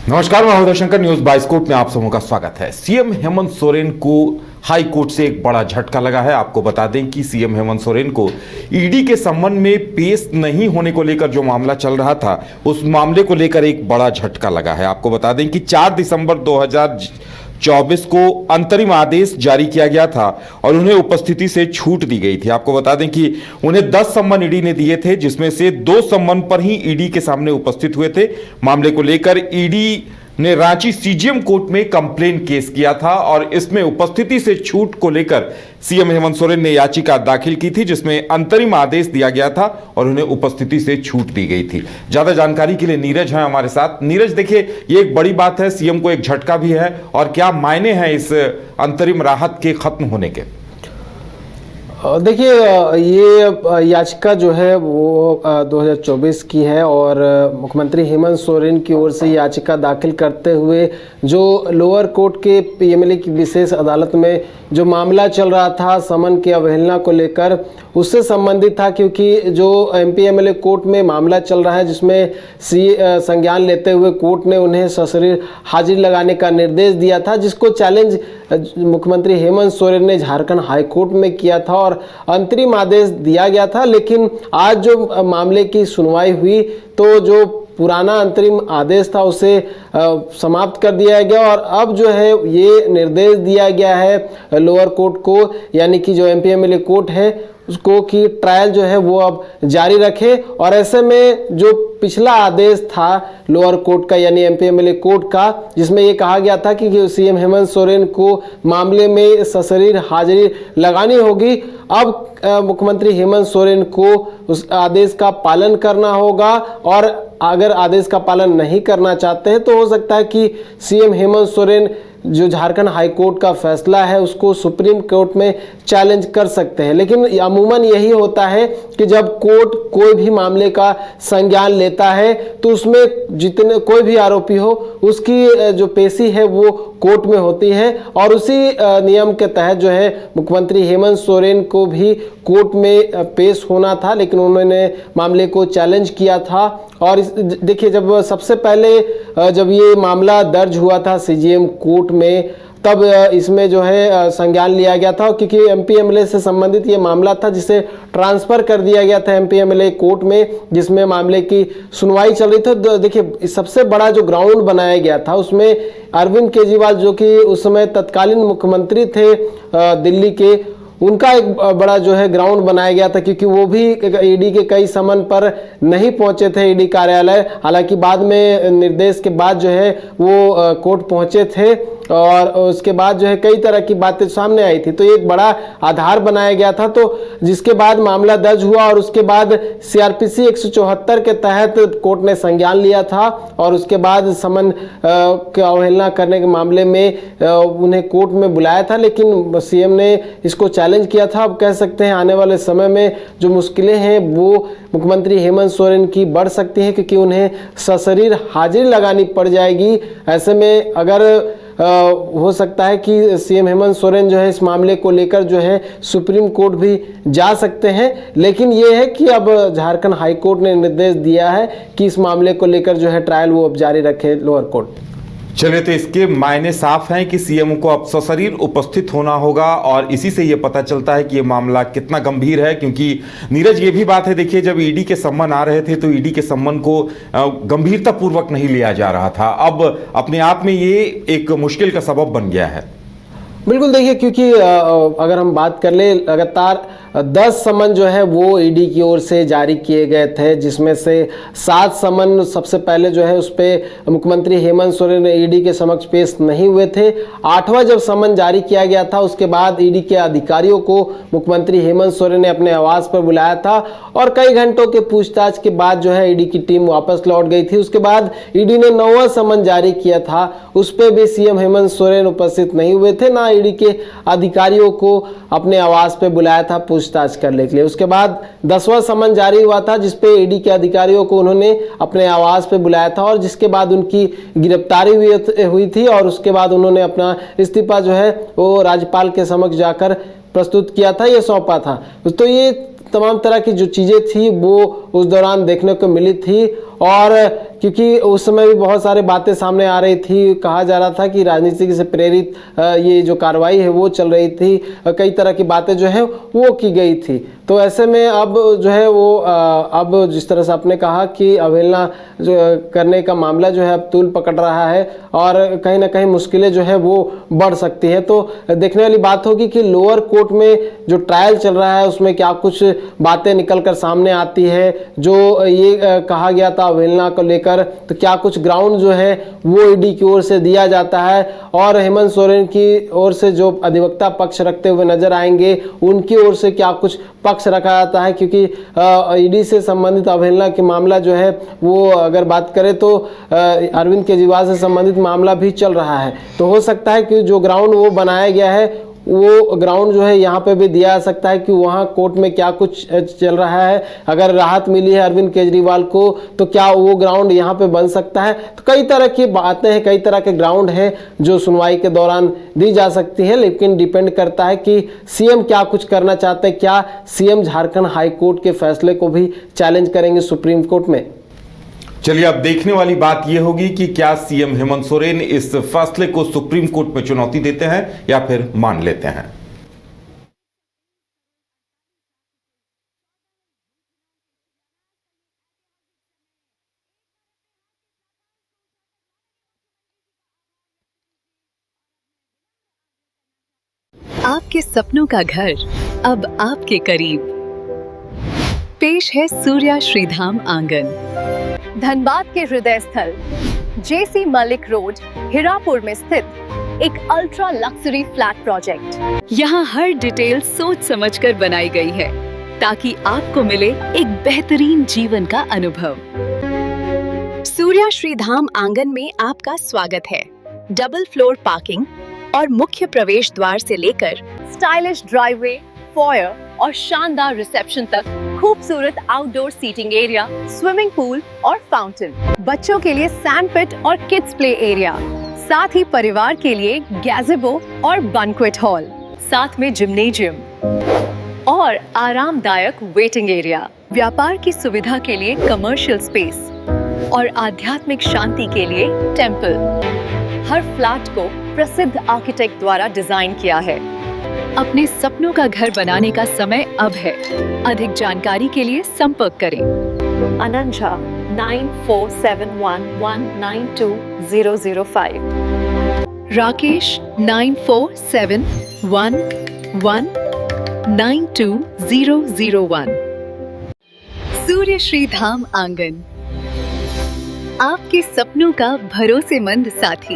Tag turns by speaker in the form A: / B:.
A: नमस्कार, मैं हृदय शंकर। न्यूज 22 कोर्ट में आप सबों का स्वागत है। सीएम हेमंत सोरेन को हाई कोर्ट से एक बड़ा झटका लगा है। आपको बता दें कि सीएम हेमंत सोरेन को ईडी के संबंध में पेश नहीं होने को लेकर जो मामला चल रहा था, उस मामले को लेकर एक बड़ा झटका लगा है। आपको बता दें कि 4 दिसंबर 2024 को अंतरिम आदेश जारी किया गया था और उन्हें उपस्थिति से छूट दी गई थी। आपको बता दें कि उन्हें 10 सम्मन ईडी ने दिए थे, जिसमें से 2 सम्मन पर ही ईडी के सामने उपस्थित हुए थे। मामले को लेकर ईडी ने रांची सीजीएम कोर्ट में कंप्लेन केस किया था और इसमें उपस्थिति से छूट को लेकर सीएम हेमंत सोरेन ने याचिका दाखिल की थी, जिसमें अंतरिम आदेश दिया गया था और उन्हें उपस्थिति से छूट दी गई थी। ज्यादा जानकारी के लिए नीरज है हमारे साथ। नीरज, देखिए, ये एक बड़ी बात है, सीएम को एक झटका भी है, और क्या मायने हैं इस अंतरिम राहत के खत्म होने के?
B: देखिए, ये याचिका जो है वो 2024 की है और मुख्यमंत्री हेमंत सोरेन की ओर से याचिका दाखिल करते हुए जो लोअर कोर्ट के पीएमएलए की विशेष अदालत में जो मामला चल रहा था समन की अवहेलना को लेकर, उससे संबंधित था। क्योंकि जो एमपीएमएलए कोर्ट में मामला चल रहा है, जिसमें संज्ञान लेते हुए कोर्ट ने उन्हें सशरीर हाजिरी लगाने का निर्देश दिया था, जिसको चैलेंज मुख्यमंत्री हेमंत सोरेन ने झारखंड हाई कोर्ट में किया था और अंतरिम आदेश दिया गया था। लेकिन आज जो मामले की सुनवाई हुई तो जो पुराना अंतरिम आदेश था उसे समाप्त कर दिया गया और अब जो है ये निर्देश दिया गया है लोअर कोर्ट को, यानी कि जो एमपीएमएलए कोर्ट है उसको, कि ट्रायल जो है वो अब जारी रखे। और ऐसे में जो पिछला आदेश था लोअर कोर्ट का यानी एमपीएमएलए कोर्ट का, जिसमें ये कहा गया था कि सीएम हेमंत सोरेन को मामले में सशरीर हाजिरी लगानी होगी, अब मुख्यमंत्री हेमंत सोरेन को उस आदेश का पालन करना होगा। और अगर आदेश का पालन नहीं करना चाहते हैं तो हो सकता है कि सीएम हेमंत सोरेन जो झारखंड हाई कोर्ट का फैसला है उसको सुप्रीम कोर्ट में चैलेंज कर सकते हैं। लेकिन अमूमन यही होता है कि जब कोर्ट कोई भी मामले का संज्ञान लेता है तो उसमें जितने कोई भी आरोपी हो उसकी जो पेशी है वो कोर्ट में होती है और उसी नियम के तहत जो है मुख्यमंत्री हेमंत सोरेन को भी कोर्ट में पेश होना था, लेकिन उन्होंने मामले को चैलेंज किया था। और देखिए, जब सबसे पहले जब ये मामला दर्ज हुआ था सीजीएम कोर्ट में, तब इसमें जो है संज्ञान लिया गया था, क्योंकि एमपीएमएलए से संबंधित ये मामला था जिसे ट्रांसफर कर दिया गया था एमपीएमएलए कोर्ट में, जिसमें मामले की सुनवाई चल रही थी। देखिए, सबसे बड़ा जो ग्राउंड बनाया गया था उसमें अरविंद केजरीवाल, जो कि उस समय तत्कालीन मुख्यमंत्री थे दिल्ली के, उनका एक बड़ा जो है ग्राउंड बनाया गया था, क्योंकि वो भी ईडी के कई समन पर नहीं पहुंचे थे ईडी कार्यालय। हालांकि बाद में निर्देश के बाद जो है वो कोर्ट पहुंचे थे और उसके बाद जो है कई तरह की बातें सामने आई थी, तो एक बड़ा आधार बनाया गया था। तो जिसके बाद मामला दर्ज हुआ और उसके बाद सीआरपीसी 174 के तहत कोर्ट ने संज्ञान लिया था और उसके बाद समन की अवहेलना करने के मामले में उन्हें कोर्ट में बुलाया था, लेकिन सीएम ने इसको चैलेंज किया था। अब कह सकते हैं आने वाले समय में जो मुश्किलें हैं वो मुख्यमंत्री हेमंत सोरेन की बढ़ सकती हैं, क्योंकि उन्हें सशरीर हाजिरी लगानी पड़ जाएगी। ऐसे में अगर हो सकता है कि सीएम हेमंत सोरेन जो है इस मामले को लेकर जो है सुप्रीम कोर्ट भी जा सकते हैं। लेकिन ये है कि अब झारखंड हाई कोर्ट ने निर्देश दिया है कि इस मामले को लेकर जो है ट्रायल वो अब जारी रखे लोअर कोर्ट।
A: चलिए, तो इसके मायने साफ हैं कि सीएम को अब सशरीर उपस्थित होना होगा और इसी से ये पता चलता है कि ये मामला कितना गंभीर है। क्योंकि नीरज, ये भी बात है, देखिए, जब ईडी के सम्मन आ रहे थे तो ईडी के सम्मन को गंभीरता पूर्वक नहीं लिया जा रहा था। अब अपने आप में ये एक मुश्किल का सबब बन गया है।
B: बिल्कुल, देखिए, क्योंकि अगर हम बात कर ले, लगातार 10 समन जो है वो ईडी की ओर से जारी किए गए थे, जिसमें से 7 समन सबसे पहले जो है उस पर मुख्यमंत्री हेमंत सोरेन ईडी के समक्ष पेश नहीं हुए थे। 8वां जब समन जारी किया गया था उसके बाद ईडी के अधिकारियों को मुख्यमंत्री हेमंत सोरेन ने अपने आवास पर बुलाया था और कई घंटों के पूछताछ के बाद जो है ईडी की टीम वापस लौट गई थी। उसके बाद ईडी ने 9वां समन जारी किया था, उस पर भी सीएम हेमंत सोरेन उपस्थित नहीं हुए थे, ना ईडी के अधिकारियों को अपने आवास पर बुलाया था पूछताछ करने के लिए। उसके बाद 10वां समन जारी हुआ था, जिसपे ईडी के अधिकारियों को उन्होंने अपने आवास पे बुलाया था और जिसके बाद उनकी गिरफ्तारी हुई थी और उसके बाद उन्होंने अपना इस्तीफा जो है वो राज्यपाल के समक्ष जाकर प्रस्तुत किया था, ये सौंपा था। तो ये तमाम तरह की जो चीज़ें थी वो उस दौरान देखने को मिली थी। और क्योंकि उस समय भी बहुत सारे बातें सामने आ रही थी, कहा जा रहा था कि राजनीति से प्रेरित ये जो कार्रवाई है वो चल रही थी, कई तरह की बातें जो है वो की गई थी। तो ऐसे में अब जो है वो अब जिस तरह से आपने कहा कि अवहेलना जो करने का मामला जो है अब तूल पकड़ रहा है और कहीं ना कहीं मुश्किलें जो है वो बढ़ सकती है। तो देखने वाली बात होगी कि लोअर कोर्ट में जो ट्रायल चल रहा है उसमें क्या कुछ बातें निकल कर सामने आती है। जो ये कहा गया था अवहेलना को लेकर, तो क्या कुछ ग्राउंड जो है वो ईडी की ओर से दिया जाता है और हेमंत सोरेन की ओर से जो अधिवक्ता पक्ष रखते हुए नजर आएंगे उनकी ओर से क्या कुछ पक्ष रखा जाता है, क्योंकि ईडी से संबंधित अवहेलना के मामला जो है वो अगर बात करें तो अरविंद केजरीवाल से संबंधित मामला भी चल रहा है। तो हो सकता है कि जो ग्राउंड वो बनाया गया है वो ग्राउंड जो है यहाँ पे भी दिया जा सकता है कि वहाँ कोर्ट में क्या कुछ चल रहा है। अगर राहत मिली है अरविंद केजरीवाल को तो क्या वो ग्राउंड यहाँ पे बन सकता है। तो कई तरह की बातें हैं, कई तरह के ग्राउंड हैं जो सुनवाई के दौरान दी जा सकती है, लेकिन डिपेंड करता है कि सीएम क्या कुछ करना चाहते हैं। क्या सीएम झारखंड हाई कोर्ट के फैसले को भी चैलेंज करेंगे सुप्रीम कोर्ट में।
A: चलिए अब देखने वाली बात यह होगी कि क्या सीएम हेमंत सोरेन इस फैसले को सुप्रीम कोर्ट में चुनौती देते हैं या फिर मान लेते हैं।
C: आपके सपनों का घर अब आपके करीब। पेश है सूर्या श्रीधाम आंगन,
D: धनबाद के हृदय स्थल जेसी मलिक रोड, हिरापुर में स्थित एक अल्ट्रा लक्सरी फ्लैट प्रोजेक्ट।
C: यहाँ हर डिटेल सोच समझकर बनाई गई है ताकि आपको मिले एक बेहतरीन जीवन का अनुभव। सूर्या श्रीधाम आंगन में आपका स्वागत है। डबल फ्लोर पार्किंग और मुख्य प्रवेश द्वार से लेकर
D: स्टाइलिश ड्राइववे, फॉयर और शानदार रिसेप्शन तक खूबसूरत outdoor seating area, swimming pool और फाउंटेन, बच्चों के लिए सैंड पिट और किड्स प्ले एरिया, साथ ही परिवार के लिए गैज़ेबो और बैंक्वेट हॉल, साथ में जिम्नेजियम और आरामदायक वेटिंग एरिया, व्यापार की सुविधा के लिए कमर्शियल स्पेस और आध्यात्मिक शांति के लिए टेम्पल। हर फ्लैट को प्रसिद्ध आर्किटेक्ट द्वारा डिजाइन किया है।
C: अपने सपनों का घर बनाने का समय अब है। अधिक जानकारी के लिए संपर्क करें।
D: अनंजा 9471192005,
C: राकेश 9471192001। सूर्य श्रीधाम आंगन, आपके सपनों का भरोसेमंद साथी।